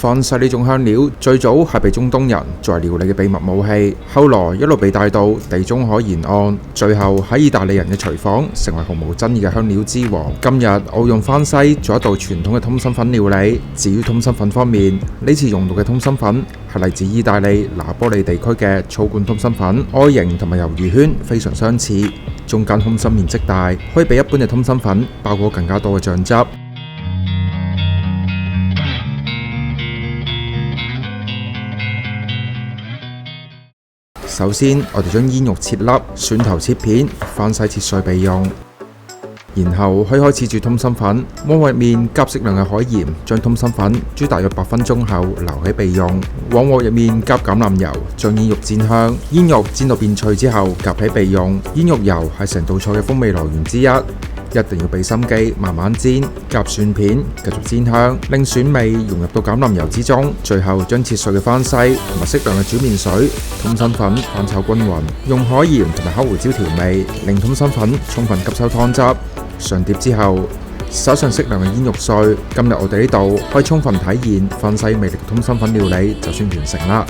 番西呢種香料最早係被中東人作為料理嘅秘密武器，後來一路被帶到地中海沿岸，最後喺意大利人嘅廚房成為毫無爭議嘅香料之王。今日我用番西做一道傳統嘅通心粉料理。至於通心粉方面，呢次用到嘅通心粉係嚟自意大利拿波利地區嘅草罐通心粉，外形同埋魷魚圈非常相似，中間空心面積大，可以比一般嘅通心粉包裹更加多嘅醬汁。首先，我哋將煙肉切粒，蒜頭切片，番西切碎備用。然後開始煮通心粉，往鑊入面加適量嘅海鹽，將通心粉煮大約8分鐘後留起備用。往鑊入面加橄欖油，將煙肉煎香。煙肉煎到變脆之後夾起備用。煙肉油係成道菜嘅風味來源之一，一定要俾心機慢慢煎，夾蒜片繼續煎香，令蒜味融入到橄欖油之中。最後將切碎嘅番西同埋適量嘅煮麵水、通心粉翻炒均勻，用海鹽同埋黑胡椒調味，令通心粉充分吸收湯汁。上碟之後，撒上適量嘅煙肉碎。今日我哋呢度可以充分體現番西魅力嘅通心粉料理，就算完成啦。